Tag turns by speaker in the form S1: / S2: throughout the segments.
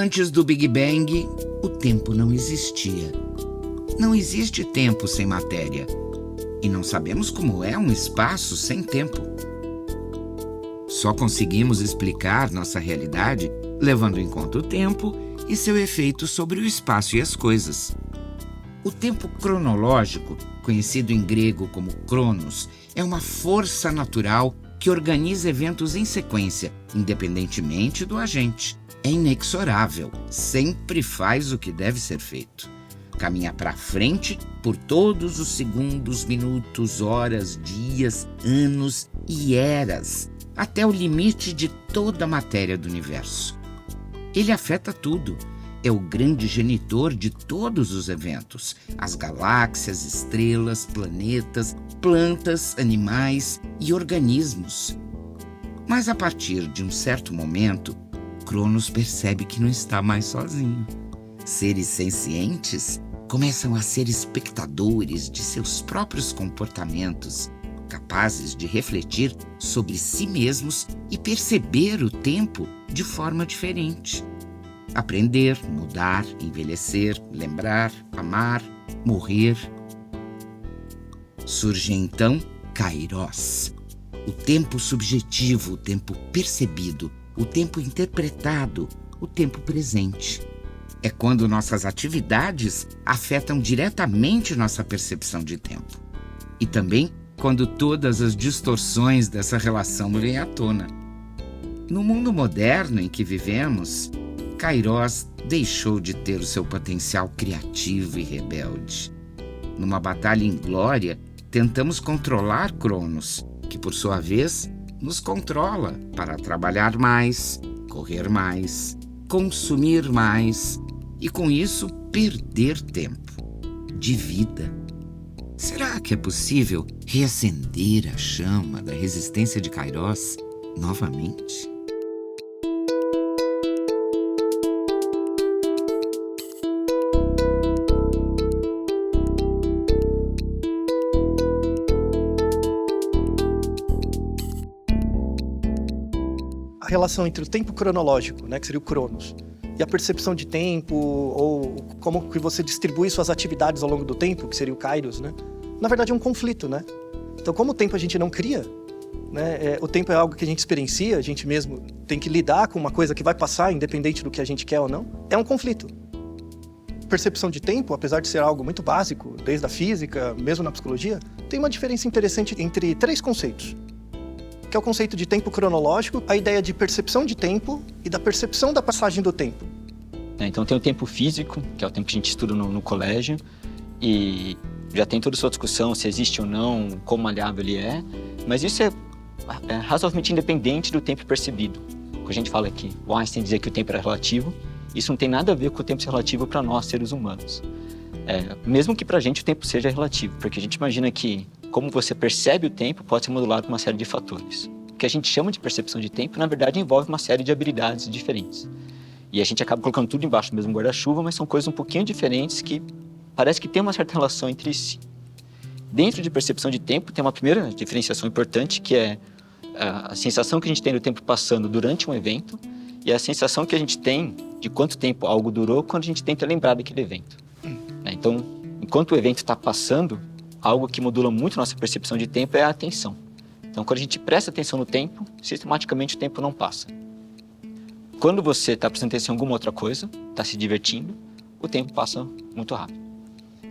S1: Antes do Big Bang, o tempo não existia. Não existe tempo sem matéria. E não sabemos como é um espaço sem tempo. Só conseguimos explicar nossa realidade levando em conta o tempo e seu efeito sobre o espaço e as coisas. O tempo cronológico, conhecido em grego como cronos, é uma força natural que organiza eventos em sequência, independentemente do agente. É inexorável, sempre faz o que deve ser feito. Caminha para frente por todos os segundos, minutos, horas, dias, anos e eras, até o limite de toda a matéria do universo. Ele afeta tudo. É o grande genitor de todos os eventos. As galáxias, estrelas, planetas, plantas, animais e organismos. Mas a partir de um certo momento, Cronos percebe que não está mais sozinho. Seres sencientes começam a ser espectadores de seus próprios comportamentos, capazes de refletir sobre si mesmos e perceber o tempo de forma diferente. Aprender, mudar, envelhecer, lembrar, amar, morrer. Surge então Kairos, o tempo subjetivo, o tempo percebido, o tempo interpretado, o tempo presente. É quando nossas atividades afetam diretamente nossa percepção de tempo. E também quando todas as distorções dessa relação vêm à tona. No mundo moderno em que vivemos, Kairos deixou de ter o seu potencial criativo e rebelde. Numa batalha inglória, tentamos controlar Cronos, que por sua vez nos controla para trabalhar mais, correr mais, consumir mais e com isso perder tempo de vida. Será que é possível reacender a chama da resistência de Kairos novamente?
S2: A relação entre o tempo cronológico, né, que seria o Cronos, e a percepção de tempo, ou como que você distribui suas atividades ao longo do tempo, que seria o Kairos, né? Na verdade é um conflito, né? Então, como o tempo a gente não cria, né, o tempo é algo que a gente experiencia, a gente mesmo tem que lidar com uma coisa que vai passar, independente do que a gente quer ou não, é um conflito. Percepção de tempo, apesar de ser algo muito básico, desde a física, mesmo na psicologia, tem uma diferença interessante entre 3 conceitos. Que é o conceito de tempo cronológico, a ideia de percepção de tempo e da percepção da passagem do tempo.
S3: Então tem o tempo físico, que é o tempo que a gente estuda no colégio, e já tem toda a sua discussão se existe ou não, quão maleável ele é, mas isso é razoavelmente independente do tempo percebido. Quando a gente fala que o Einstein dizia que o tempo era relativo, isso não tem nada a ver com o tempo ser relativo para nós, seres humanos. Mesmo que para a gente o tempo seja relativo, porque a gente imagina que como você percebe o tempo pode ser modulado por uma série de fatores. O que a gente chama de percepção de tempo, na verdade, envolve uma série de habilidades diferentes. E a gente acaba colocando tudo embaixo do mesmo guarda-chuva, mas são coisas um pouquinho diferentes que parece que tem uma certa relação entre si. Dentro de percepção de tempo, tem uma primeira diferenciação importante, que é a sensação que a gente tem do tempo passando durante um evento e a sensação que a gente tem de quanto tempo algo durou quando a gente tenta lembrar daquele evento. Então, enquanto o evento está passando, algo que modula muito nossa percepção de tempo é a atenção. Então, quando a gente presta atenção no tempo, sistematicamente o tempo não passa. Quando você está prestando atenção em alguma outra coisa, está se divertindo, o tempo passa muito rápido.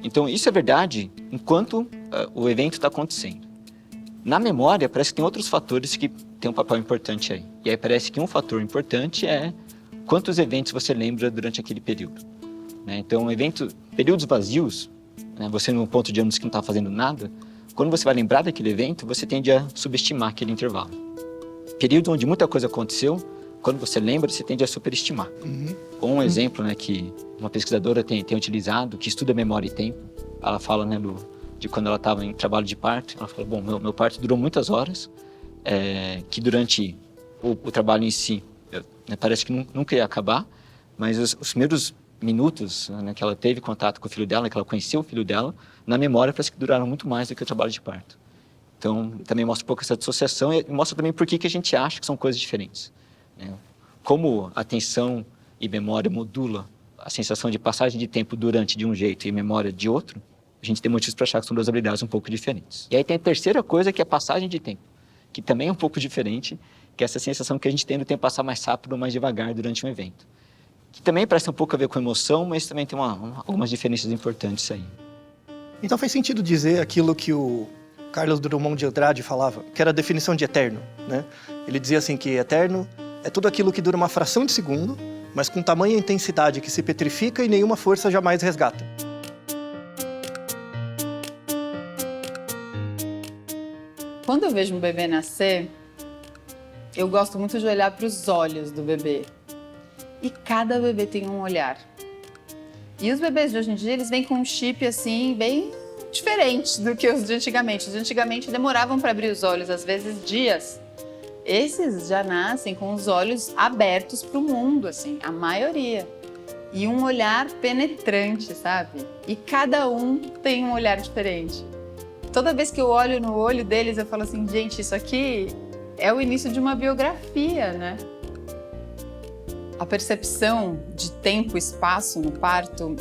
S3: Então, isso é verdade enquanto o evento está acontecendo. Na memória, parece que tem outros fatores que têm um papel importante aí. E aí parece que um fator importante é quantos eventos você lembra durante aquele período. Então, períodos vazios, você num ponto de ônibus que não está fazendo nada, quando você vai lembrar daquele evento, você tende a subestimar aquele intervalo. Período onde muita coisa aconteceu, quando você lembra, você tende a superestimar. Um exemplo que uma pesquisadora tem utilizado, que estuda memória e tempo, ela fala de quando ela estava em trabalho de parto, ela falou, bom, meu parto durou muitas horas, que durante o trabalho em si, parece que nunca ia acabar, mas os primeiros minutos que ela teve contato com o filho dela, que ela conheceu o filho dela, na memória parece que duraram muito mais do que o trabalho de parto. Então, também mostra um pouco essa dissociação e mostra também por que a gente acha que são coisas diferentes. Como a atenção e memória modula a sensação de passagem de tempo durante de um jeito e memória de outro, a gente tem motivos para achar que são duas habilidades um pouco diferentes. E aí tem a terceira coisa, que é a passagem de tempo, que também é um pouco diferente, que é essa sensação que a gente tem do tempo passar mais rápido ou mais devagar durante um evento. Que também parece um pouco a ver com emoção, mas também tem algumas diferenças importantes aí.
S2: Então faz sentido dizer aquilo que o Carlos Drummond de Andrade falava, que era a definição de eterno, né? Ele dizia assim que eterno é tudo aquilo que dura uma fração de segundo, mas com tamanha intensidade que se petrifica e nenhuma força jamais resgata.
S4: Quando eu vejo um bebê nascer, eu gosto muito de olhar para os olhos do bebê. E cada bebê tem um olhar. E os bebês de hoje em dia, eles vêm com um chip assim, bem diferente do que os de antigamente. Os de antigamente demoravam para abrir os olhos, às vezes dias. Esses já nascem com os olhos abertos para o mundo, assim, a maioria. E um olhar penetrante, sabe? E cada um tem um olhar diferente. Toda vez que eu olho no olho deles, eu falo assim, gente, isso aqui é o início de uma biografia, né? A percepção de tempo e espaço no parto,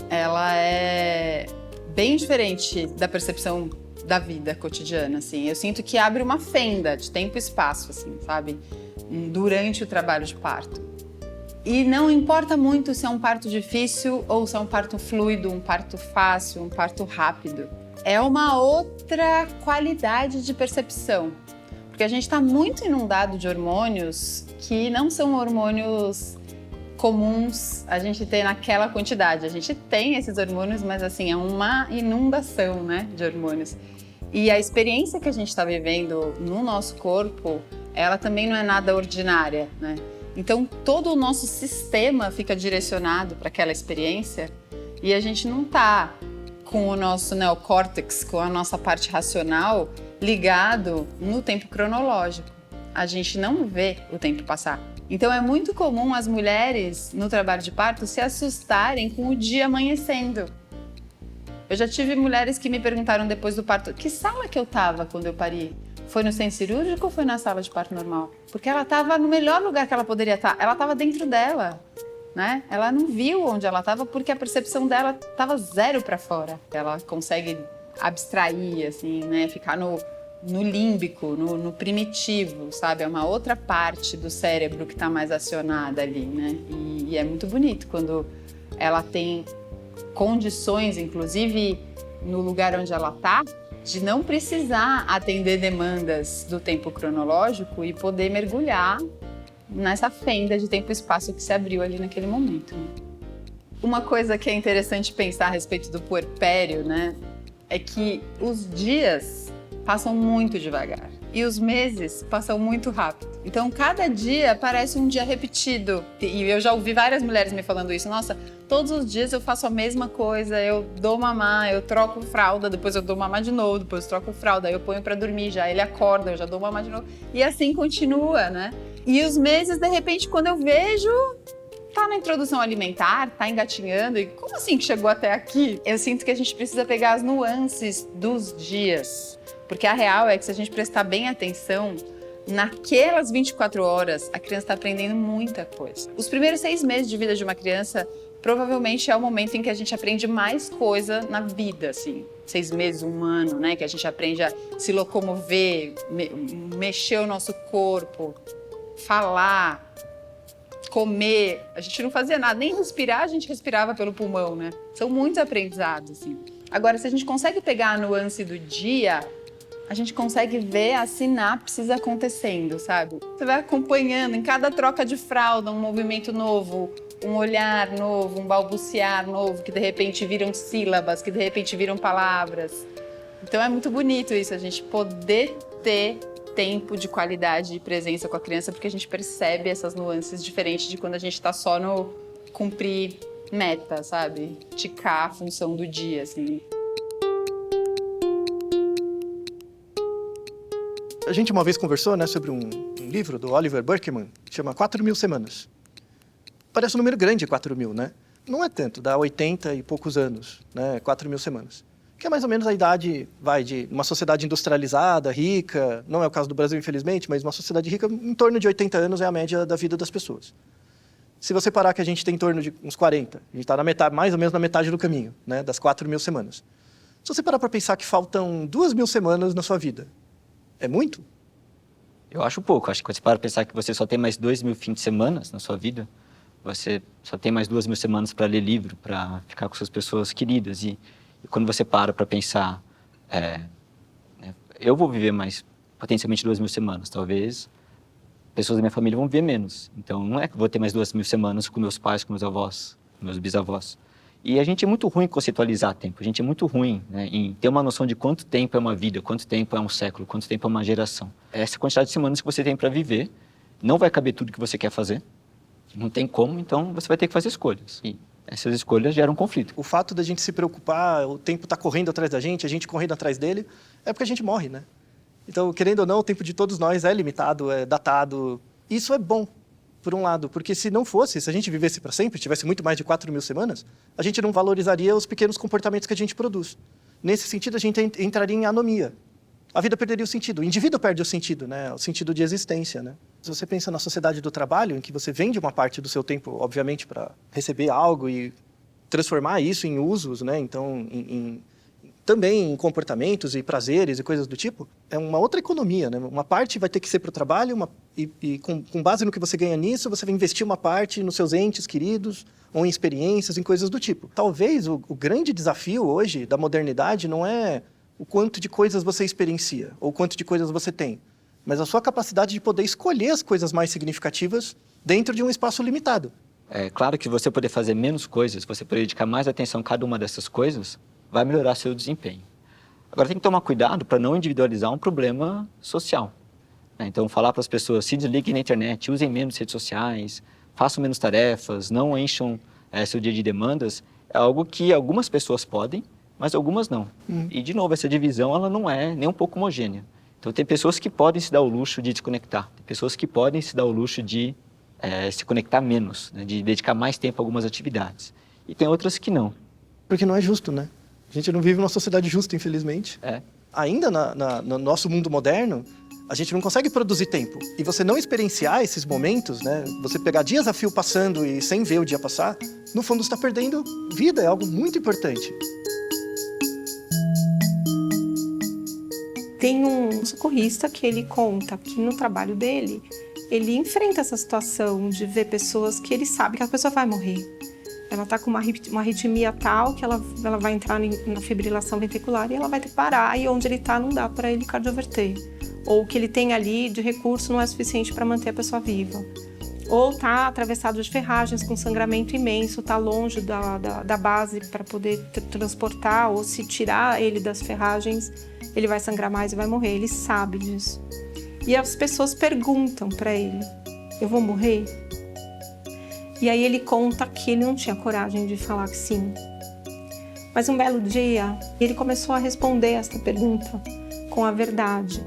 S4: ela é bem diferente da percepção da vida cotidiana, assim. Eu sinto que abre uma fenda de tempo e espaço, assim, sabe? Durante o trabalho de parto. E não importa muito se é um parto difícil ou se é um parto fluido, um parto fácil, um parto rápido. É uma outra qualidade de percepção. Porque a gente está muito inundado de hormônios que não são hormônios comuns a gente ter naquela quantidade. A gente tem esses hormônios, mas assim, é uma inundação, né, de hormônios. E a experiência que a gente está vivendo no nosso corpo, ela também não é nada ordinária, né? Então, todo o nosso sistema fica direcionado para aquela experiência e a gente não está com o nosso neocórtex, com a nossa parte racional, ligado no tempo cronológico. A gente não vê o tempo passar. Então é muito comum as mulheres no trabalho de parto se assustarem com o dia amanhecendo. Eu já tive mulheres que me perguntaram depois do parto, que sala que eu estava quando eu pari? Foi no centro cirúrgico ou foi na sala de parto normal? Porque ela estava no melhor lugar que ela poderia estar. Ela estava dentro dela, né? Ela não viu onde ela estava porque a percepção dela estava zero para fora. Ela consegue abstrair, assim, né? Ficar no límbico, no primitivo, sabe? É uma outra parte do cérebro que está mais acionada ali, né? E é muito bonito quando ela tem condições, inclusive no lugar onde ela está, de não precisar atender demandas do tempo cronológico e poder mergulhar nessa fenda de tempo e espaço que se abriu ali naquele momento. Uma coisa que é interessante pensar a respeito do puerpério, né, é que os dias passam muito devagar e os meses passam muito rápido. Então, cada dia parece um dia repetido. E eu já ouvi várias mulheres me falando isso. Nossa, todos os dias eu faço a mesma coisa, eu dou mamar, eu troco fralda, depois eu dou mamar de novo, depois eu troco fralda, aí eu ponho pra dormir já, ele acorda, eu já dou mamar de novo. E assim continua, né? E os meses, de repente, quando eu vejo, tá na introdução alimentar, tá engatinhando, e como assim que chegou até aqui? Eu sinto que a gente precisa pegar as nuances dos dias, porque a real é que se a gente prestar bem atenção, naquelas 24 horas, a criança está aprendendo muita coisa. Os primeiros 6 meses de vida de uma criança, provavelmente é o momento em que a gente aprende mais coisa na vida, assim. 6 meses, 1 ano, né? Que a gente aprende a se locomover, mexer o nosso corpo, falar, comer. A gente não fazia nada, nem respirar, a gente respirava pelo pulmão, né? São muitos aprendizados, assim. Agora, se a gente consegue pegar a nuance do dia, a gente consegue ver as sinapses acontecendo, sabe? Você vai acompanhando em cada troca de fralda um movimento novo, um olhar novo, um balbuciar novo, que de repente viram sílabas, que de repente viram palavras. Então é muito bonito isso, a gente poder ter tempo de qualidade e presença com a criança, porque a gente percebe essas nuances diferentes de quando a gente tá só no cumprir meta, sabe? Ticar a função do dia, assim.
S2: A gente uma vez conversou, né, sobre um livro do Oliver Burkeman, que chama 4.000 Semanas. Parece um número grande, 4.000, né? Não é tanto, dá 80 e poucos anos, né? 4.000 semanas. Que é mais ou menos a idade, de uma sociedade industrializada, rica, não é o caso do Brasil, infelizmente, mas uma sociedade rica, em torno de 80 anos é a média da vida das pessoas. Se você parar que a gente tem em torno de uns 40, a gente está na metade, mais ou menos na metade do caminho, né, das 4.000 semanas. Se você parar para pensar que faltam 2.000 semanas na sua vida, é muito?
S3: Eu acho pouco. Acho que quando você para pensar que você só tem mais 2.000 fins de semana na sua vida, você só tem mais 2.000 semanas para ler livro, para ficar com suas pessoas queridas. E quando você para pensar, né, eu vou viver mais potencialmente 2.000 semanas, talvez pessoas da minha família vão viver menos. Então, não é que eu vou ter mais 2.000 semanas com meus pais, com meus avós, com meus bisavós. E a gente é muito ruim em conceitualizar tempo. A gente é muito ruim, né, em ter uma noção de quanto tempo é uma vida, quanto tempo é um século, quanto tempo é uma geração. Essa quantidade de semanas que você tem para viver não vai caber tudo que você quer fazer. Não tem como, então você vai ter que fazer escolhas. E essas escolhas geram conflito.
S2: O fato da gente se preocupar, o tempo está correndo atrás da gente, a gente correndo atrás dele, é porque a gente morre, né? Então, querendo ou não, o tempo de todos nós é limitado, é datado. Isso é bom, por um lado, porque se não fosse, se a gente vivesse para sempre, tivesse muito mais de 4.000 semanas, a gente não valorizaria os pequenos comportamentos que a gente produz. Nesse sentido, a gente entraria em anomia. A vida perderia o sentido. O indivíduo perde o sentido, né? O sentido de existência, né? Se você pensa na sociedade do trabalho, em que você vende uma parte do seu tempo, obviamente, para receber algo e transformar isso em usos, né? Então, também em comportamentos e prazeres e coisas do tipo, é uma outra economia, né? Uma parte vai ter que ser para o trabalho e com base no que você ganha nisso, você vai investir uma parte nos seus entes queridos ou em experiências, em coisas do tipo. Talvez o grande desafio hoje da modernidade não é o quanto de coisas você experiencia ou o quanto de coisas você tem, mas a sua capacidade de poder escolher as coisas mais significativas dentro de um espaço limitado.
S3: É claro que você poder fazer menos coisas, você poder dedicar mais atenção a cada uma dessas coisas, vai melhorar seu desempenho. Agora, tem que tomar cuidado para não individualizar um problema social. Então, falar para as pessoas, se desliguem na internet, usem menos redes sociais, façam menos tarefas, não encham seu dia de demandas, é algo que algumas pessoas podem, mas algumas não. E, de novo, essa divisão ela não é nem um pouco homogênea. Então, tem pessoas que podem se dar o luxo de desconectar, tem pessoas que podem se dar o luxo de se conectar menos, né, de dedicar mais tempo a algumas atividades. E tem outras que não.
S2: Porque não é justo, né? A gente não vive numa sociedade justa, infelizmente. Ainda no nosso mundo moderno, a gente não consegue produzir tempo. E você não experienciar esses momentos, né? Você pegar dias a fio passando e sem ver o dia passar, no fundo você está perdendo vida, é algo muito importante.
S5: Tem um socorrista que ele conta que no trabalho dele, ele enfrenta essa situação de ver pessoas que ele sabe que a pessoa vai morrer. Ela está com uma arritmia tal que ela vai entrar na fibrilação ventricular e ela vai ter que parar, e onde ele está não dá para ele cardioverter. Ou o que ele tem ali de recurso não é suficiente para manter a pessoa viva. Ou está atravessado de ferragens com sangramento imenso, está longe da base para poder transportar, ou se tirar ele das ferragens, ele vai sangrar mais e vai morrer. Ele sabe disso. E as pessoas perguntam para ele, eu vou morrer? E aí ele conta que ele não tinha coragem de falar que sim. Mas um belo dia, ele começou a responder essa pergunta com a verdade.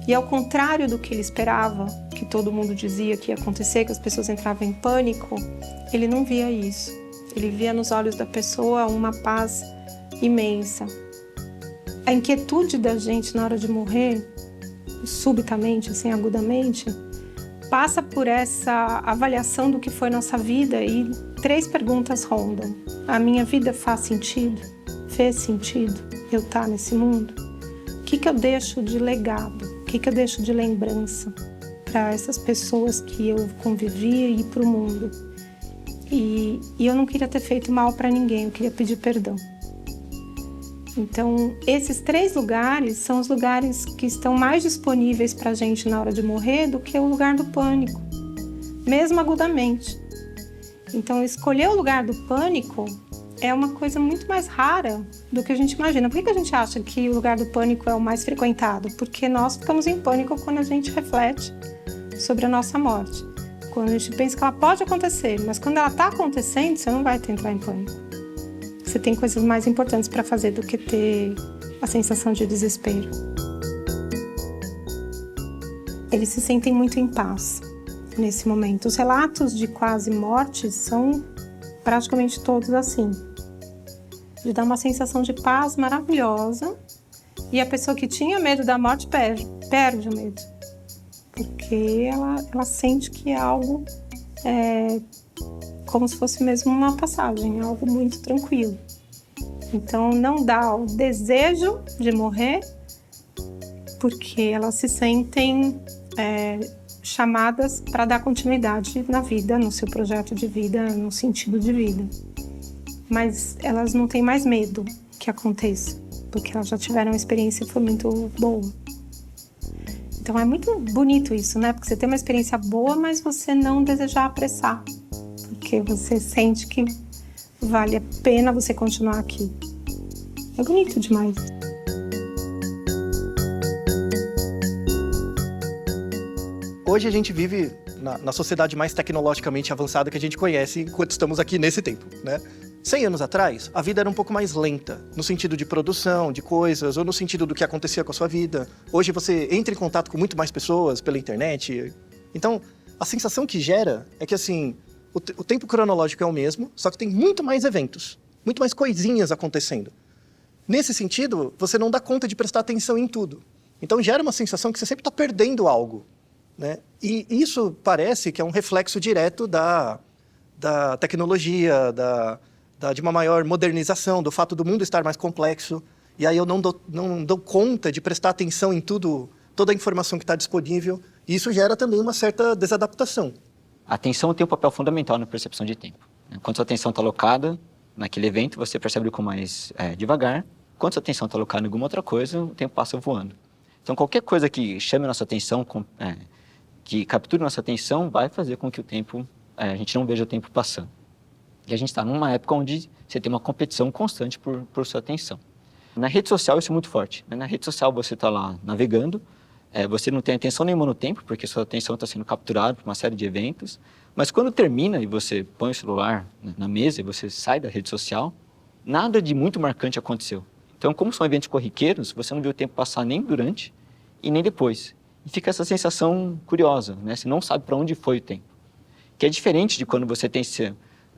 S5: E ao contrário do que ele esperava, que todo mundo dizia que ia acontecer, que as pessoas entravam em pânico, ele não via isso. Ele via nos olhos da pessoa uma paz imensa. A inquietude da gente na hora de morrer, subitamente, assim, agudamente, passa por essa avaliação do que foi nossa vida e 3 perguntas rondam. A minha vida faz sentido? Fez sentido eu estar nesse mundo? O que eu deixo de legado? O que eu deixo de lembrança para essas pessoas que eu convivia e para o mundo? E eu não queria ter feito mal para ninguém, eu queria pedir perdão. Então, esses 3 lugares são os lugares que estão mais disponíveis para a gente na hora de morrer do que o lugar do pânico, mesmo agudamente. Então, escolher o lugar do pânico é uma coisa muito mais rara do que a gente imagina. Por que a gente acha que o lugar do pânico é o mais frequentado? Porque nós ficamos em pânico quando a gente reflete sobre a nossa morte. Quando a gente pensa que ela pode acontecer, mas quando ela está acontecendo, você não vai entrar em pânico. Você tem coisas mais importantes para fazer do que ter a sensação de desespero. Eles se sentem muito em paz nesse momento. Os relatos de quase morte são praticamente todos assim. De dar uma sensação de paz maravilhosa, e a pessoa que tinha medo da morte perde o medo. Porque ela sente que é algo como se fosse mesmo uma passagem, algo muito tranquilo. Então não dá o desejo de morrer, porque elas se sentem chamadas para dar continuidade na vida, no seu projeto de vida, no sentido de vida. Mas elas não têm mais medo que aconteça, porque elas já tiveram uma experiência que foi muito boa. Então é muito bonito isso, né? Porque você tem uma experiência boa, mas você não desejar apressar, porque você sente que vale a pena você continuar aqui. É bonito demais.
S2: Hoje a gente vive na sociedade mais tecnologicamente avançada que a gente conhece enquanto estamos aqui nesse tempo, né? 100 anos atrás, a vida era um pouco mais lenta, no sentido de produção de coisas, ou no sentido do que acontecia com a sua vida. Hoje você entra em contato com muito mais pessoas pela internet. Então, a sensação que gera é que, assim, o tempo cronológico é o mesmo, só que tem muito mais eventos, muito mais coisinhas acontecendo. Nesse sentido, você não dá conta de prestar atenção em tudo. Então, gera uma sensação que você sempre está perdendo algo, né? E isso parece que é um reflexo direto da tecnologia, de uma maior modernização, do fato do mundo estar mais complexo. E aí eu não dou conta de prestar atenção em tudo, toda a informação que está disponível. E isso gera também uma certa desadaptação.
S3: A atenção tem um papel fundamental na percepção de tempo. Quando sua atenção está alocada naquele evento, você percebe com mais devagar. Quando sua atenção está alocada em alguma outra coisa, o tempo passa voando. Então, qualquer coisa que chame a nossa atenção, que capture nossa atenção, vai fazer com que a gente não veja o tempo passando. E a gente está numa época onde você tem uma competição constante por sua atenção. Na rede social isso é muito forte. Na rede social você está lá navegando, você não tem atenção nenhuma no tempo, porque sua atenção está sendo capturada por uma série de eventos. Mas quando termina e você põe o celular na mesa e você sai da rede social, nada de muito marcante aconteceu. Então, como são eventos corriqueiros, você não vê o tempo passar nem durante e nem depois. E fica essa sensação curiosa, né? Você não sabe para onde foi o tempo. Que é diferente de quando você tem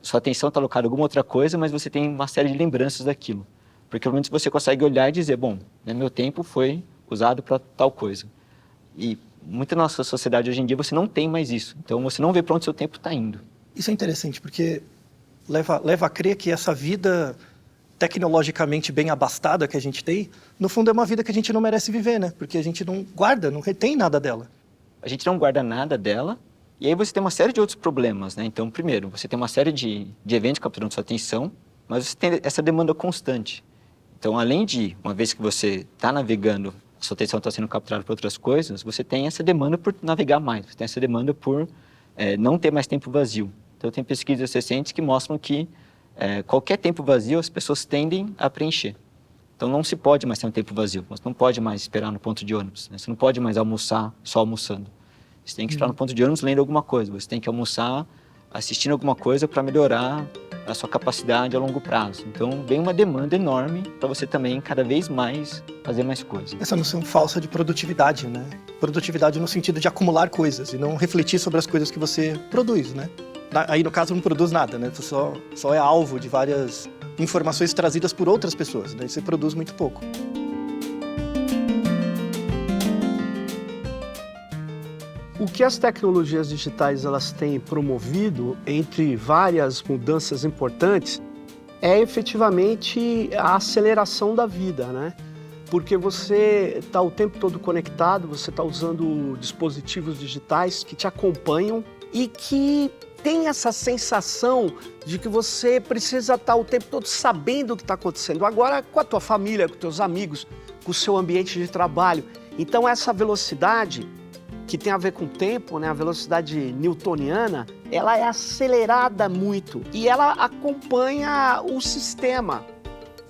S3: sua atenção está alocada em alguma outra coisa, mas você tem uma série de lembranças daquilo. Porque pelo menos você consegue olhar e dizer, bom, meu tempo foi usado para tal coisa. E muita nossa sociedade hoje em dia você não tem mais isso. Então você não vê para onde seu tempo está indo.
S2: Isso é interessante, porque leva a crer que essa vida tecnologicamente bem abastada que a gente tem, no fundo é uma vida que a gente não merece viver, né? Porque a gente não guarda, não retém nada dela.
S3: A gente não guarda nada dela. E aí você tem uma série de outros problemas, né? Então, primeiro, você tem uma série de eventos capturando sua atenção, mas você tem essa demanda constante. Então, além de, uma vez que você está navegando, a sua atenção está sendo capturada por outras coisas, você tem essa demanda por navegar mais, você tem essa demanda por não ter mais tempo vazio. Então, tem pesquisas recentes que mostram que qualquer tempo vazio as pessoas tendem a preencher. Então, não se pode mais ter um tempo vazio, você não pode mais esperar no ponto de ônibus, né? Você não pode mais almoçar só almoçando. Você tem que estar no ponto de ônibus lendo alguma coisa. Você tem que almoçar assistindo alguma coisa para melhorar a sua capacidade a longo prazo. Então, vem uma demanda enorme para você também, cada vez mais, fazer mais coisas.
S2: Essa noção falsa de produtividade, né? Produtividade no sentido de acumular coisas e não refletir sobre as coisas que você produz, né? Aí, no caso, não produz nada, né? Você só é alvo de várias informações trazidas por outras pessoas. Daí você produz muito pouco.
S6: O que as tecnologias digitais elas têm promovido, entre várias mudanças importantes, é efetivamente a aceleração da vida, né? Porque você está o tempo todo conectado, você está usando dispositivos digitais que te acompanham e que tem essa sensação de que você precisa estar o tempo todo sabendo o que está acontecendo. Agora com a tua família, com os teus amigos, com o seu ambiente de trabalho. Então essa velocidade que tem a ver com o tempo, né, a velocidade newtoniana, ela é acelerada muito e ela acompanha o sistema,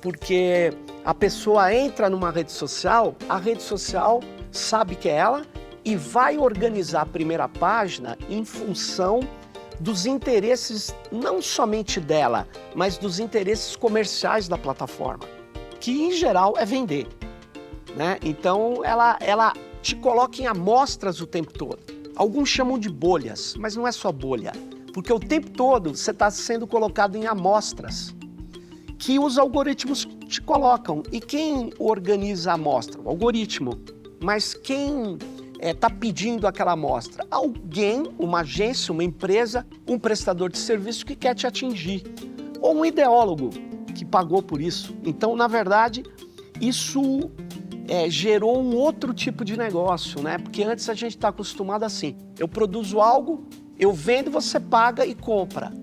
S6: porque a pessoa entra numa rede social, a rede social sabe que é ela e vai organizar a primeira página em função dos interesses não somente dela, mas dos interesses comerciais da plataforma, que em geral é vender, né? Então ela te coloca em amostras o tempo todo. Alguns chamam de bolhas, mas não é só bolha, porque o tempo todo você está sendo colocado em amostras que os algoritmos te colocam. E quem organiza a amostra? O algoritmo. Mas quem está pedindo aquela amostra? Alguém, uma agência, uma empresa, um prestador de serviço que quer te atingir. Ou um ideólogo que pagou por isso. Então, na verdade, isso gerou um outro tipo de negócio, né? Porque antes a gente está acostumado assim, eu produzo algo, eu vendo, você paga e compra.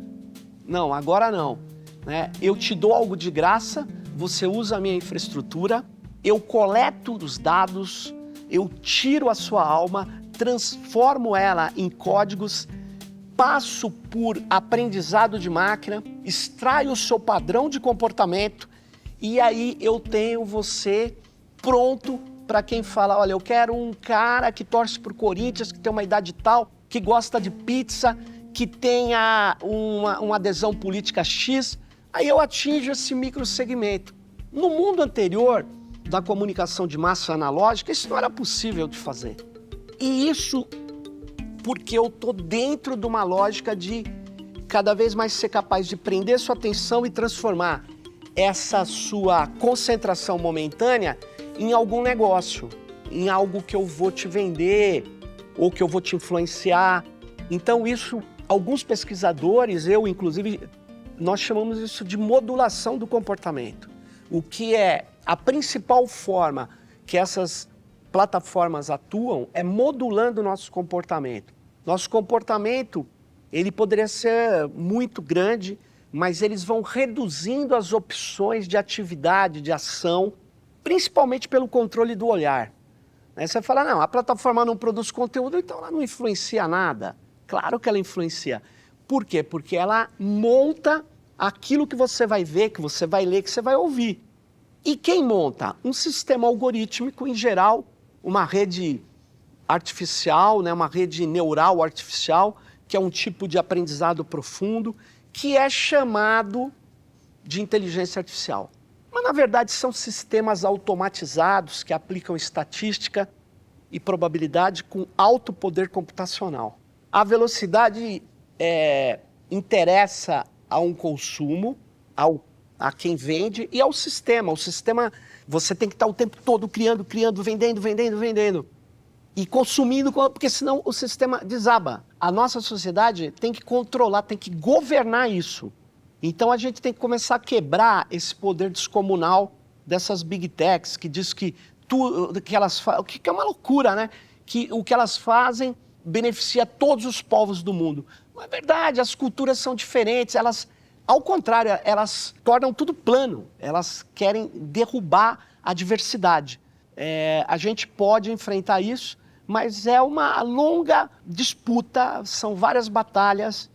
S6: Não, agora não, né? Eu te dou algo de graça, você usa a minha infraestrutura, eu coleto os dados, eu tiro a sua alma, transformo ela em códigos, passo por aprendizado de máquina, extraio o seu padrão de comportamento e aí eu tenho você pronto para quem fala, olha, eu quero um cara que torce por Corinthians, que tem uma idade tal, que gosta de pizza, que tenha uma adesão política X, aí eu atinjo esse microsegmento. No mundo anterior da comunicação de massa analógica, isso não era possível de fazer. E isso porque eu estou dentro de uma lógica de cada vez mais ser capaz de prender sua atenção e transformar essa sua concentração momentânea em algum negócio, em algo que eu vou te vender ou que eu vou te influenciar. Então isso, alguns pesquisadores, eu inclusive, nós chamamos isso de modulação do comportamento. O que é a principal forma que essas plataformas atuam é modulando o nosso comportamento. Nosso comportamento, ele poderia ser muito grande, mas eles vão reduzindo as opções de atividade, de ação, principalmente pelo controle do olhar. Aí você fala, não, a plataforma não produz conteúdo, então ela não influencia nada. Claro que ela influencia. Por quê? Porque ela monta aquilo que você vai ver, que você vai ler, que você vai ouvir. E quem monta? Um sistema algorítmico, em geral, uma rede artificial, né, uma rede neural artificial, que é um tipo de aprendizado profundo, que é chamado de inteligência artificial. Mas, na verdade, são sistemas automatizados que aplicam estatística e probabilidade com alto poder computacional. A velocidade interessa a um consumo, a quem vende e ao sistema. O sistema, você tem que estar o tempo todo criando, vendendo e consumindo, porque senão o sistema desaba. A nossa sociedade tem que controlar, tem que governar isso. Então a gente tem que começar a quebrar esse poder descomunal dessas big techs que diz que elas fazem, o que é uma loucura, né? Que o que elas fazem beneficia todos os povos do mundo. Não é verdade, as culturas são diferentes, elas, ao contrário, elas tornam tudo plano, elas querem derrubar a diversidade. A gente pode enfrentar isso, mas é uma longa disputa, são várias batalhas,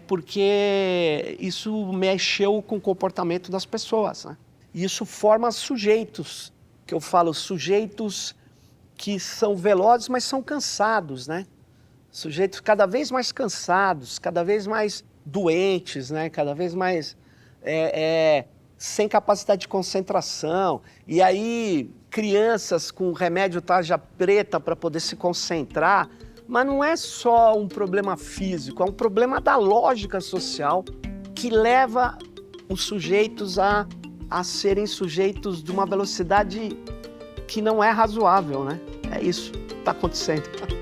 S6: porque isso mexeu com o comportamento das pessoas, né? E isso forma sujeitos, que eu falo, sujeitos que são velozes, mas são cansados, né? Sujeitos cada vez mais cansados, cada vez mais doentes, né? Cada vez mais sem capacidade de concentração. E aí, crianças com remédio tarja preta para poder se concentrar. Mas não é só um problema físico, é um problema da lógica social que leva os sujeitos a serem sujeitos de uma velocidade que não é razoável, né? É isso que está acontecendo.